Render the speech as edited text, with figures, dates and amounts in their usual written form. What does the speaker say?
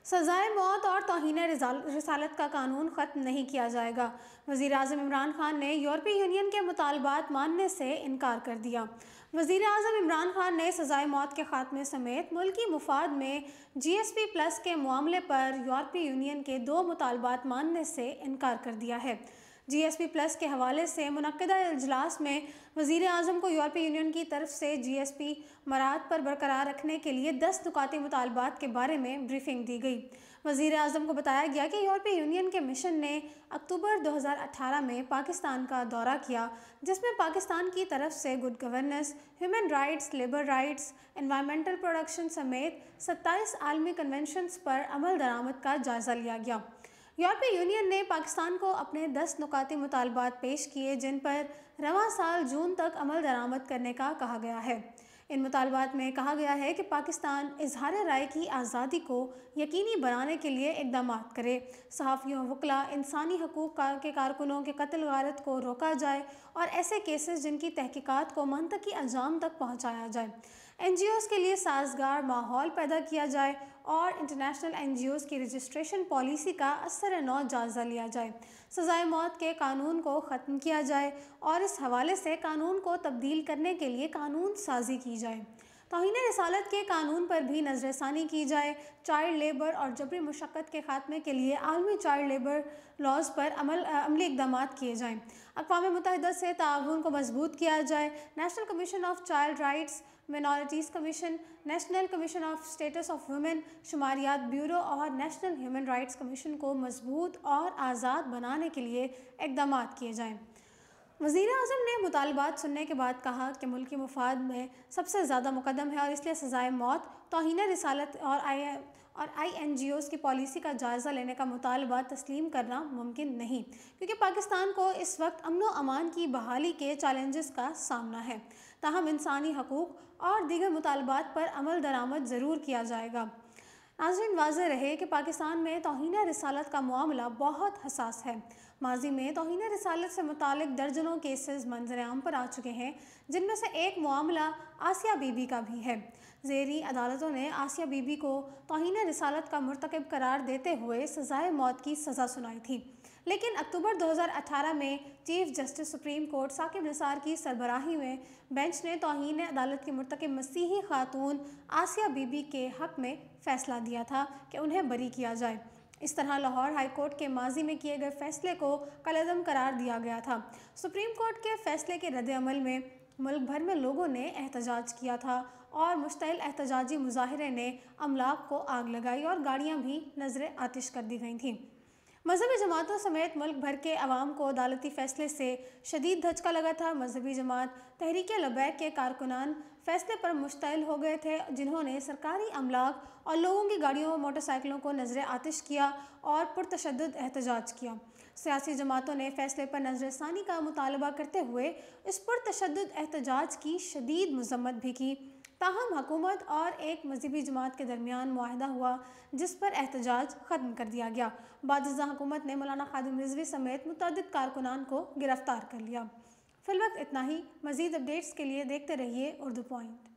सजाए मौत और तौहीन रिसालत का कानून ख़त्म नहीं किया जाएगा। वज़ीर-ए-आज़म इमरान खान ने यूरोपीय यूनियन के मुतालबात मानने से इनकार कर दिया। वज़ीर-ए-आज़म इमरान खान ने सजाए मौत के खात्मे समेत मुल्की मुफाद में GSP+ के मामले पर यूरोपीय यूनियन के 2 मुतालबात मानने से इनकार कर दिया है। GSP+ के हवाले से मुनक्किदा इजलास में वज़ीर-ए-आज़म को यूरोपीय यूनियन की तरफ से GSP मराहत पर बरकरार रखने के लिए 10 नुकाती मुतालबात के बारे में ब्रीफिंग दी गई। वज़ीर-ए-आज़म को बताया गया कि यूरोपीय यूनियन के मिशन ने अक्टूबर 2018 में पाकिस्तान का दौरा किया, जिसमें पाकिस्तान की तरफ से good governance, human rights, labour rights, environmental production समेत 27 आलमी कन्वेंशंस पर अमल दरामद का जायज़ा लिया गया। यूरोपीय यूनियन ने पाकिस्तान को अपने 10 नुकाती मुतालबात पेश किए, जिन पर रवां साल जून तक अमल दरामद करने का कहा गया है। इन मुतालबात में कहा गया है कि पाकिस्तान इजहार राय की आज़ादी को यकीनी बनाने के लिए इक़दाम करे, सहाफ़ियों, वकला, इंसानी हकूक़ के कारकुनों के कत्ल गारत को रोका जाए और ऐसे केसेस जिनकी तहकीकात को मंतकी अंजाम तक पहुँचाया जाए। NGOs के लिए साजगार माहौल पैदा किया जाए और इंटरनेशनल NGOs की रजिस्ट्रेशन पॉलिसी का असर नौ जायज़ा लिया जाए। सजाए मौत के कानून को ख़त्म किया जाए और इस हवाले से कानून को तब्दील करने के लिए कानून साजी की जाए। तौहीन रिसालत के कानून पर भी नज़रसानी की जाए। चाइल्ड लेबर और जबरी मुशक्क़त के खात्मे के लिए आलमी चाइल्ड लेबर लॉज पर अमली इक़दाम किए जाएँ। अक़वाम मुत्तहिदा से ताउन को मजबूत किया जाए। National commission of child rights, minorities commission, national commission of status of women, शुमारियात ब्यूरो और नेशनल ह्यूमन राइट्स कमीशन को मजबूत और आज़ाद बनाने के लिए इक़दाम किए जाएँ। वज़ीर-ए-आज़म ने मुतालबात सुनने के बाद कहा कि मुल्की मुफाद में सबसे ज़्यादा मुकद्दम है और इसलिए सजाए मौत, तौहीन रिसालत और INGOs की पॉलिसी का जायज़ा लेने का मुतालबा तस्लीम करना मुमकिन नहीं, क्योंकि पाकिस्तान को इस वक्त अमन व अमान की बहाली के चैलेंजेस का सामना है। ताहम इंसानी हकूक़ और दीगर मुतालबात पर अमल दरामद ज़रूर किया जाएगा। नाज़रीन, वाज़ेह रहे कि पाकिस्तान में तौहीन रिसालत का मामला बहुत हसास है। माजी में तौहीन रिसालत से मुतालिक दर्जनों केसेस मंजर आम पर आ चुके हैं, जिनमें से एक मामला आसिया बीबी का भी है। ज़ेरी अदालतों ने आसिया बीबी को तौहीन रिसालत का मुर्तकिब करार देते हुए सजाए मौत की सज़ा सुनाई थी, लेकिन अक्टूबर 2018 में chief justice supreme court Saqib Nisar की सरबराही में बेंच ने तौहीन अदालत की मुर्तकिब मसीही खातून आसिया बीबी के हक़ में फ़ैसला दिया था कि उन्हें बरी किया जाए। इस तरह लाहौर हाई कोर्ट के माजी में किए गए फैसले को कलअदम करार दिया गया था। सुप्रीम कोर्ट के फैसले के रद्द-ए-अमल में मुल्क भर में लोगों ने एहतजाज किया था और मुश्तइल एहतजाजी मुजाहिरे ने अमलाक को आग लगाई और गाड़ियाँ भी नजर आतिश कर दी गई थीं। मजहबी जमातों समेत मुल्क भर के अवाम को अदालती फैसले से शदीद धचका लगा था। मजहबी जमात तहरीक-ए-लबैक के कारकुनान फैसले पर मुश्तइल हो गए थे, जिन्होंने सरकारी अमलाक और लोगों की गाड़ियों व मोटरसाइकिलों को नजर आतिश किया और पुरतशद्दुद एहतजाज किया। सियासी जमातों ने फैसले पर नजरसानी का मुतालबा करते हुए इस पुरतशद्दुद एहतजाज की शदीद मजम्मत भी की। ताहम हुकूमत और एक मजहबी जमात के दरमियान मुआहदा हुआ, जिस पर एहतजाज ख़त्म कर दिया गया। बाज़ हुकूमत ने मौलाना खादिम रिजवी समेत मुतअद्दिद कारकुनान को गिरफ्तार कर लिया। फिलवक्त इतना ही। मज़ीद अपडेट्स के लिए देखते रहिए उर्दू पॉइंट।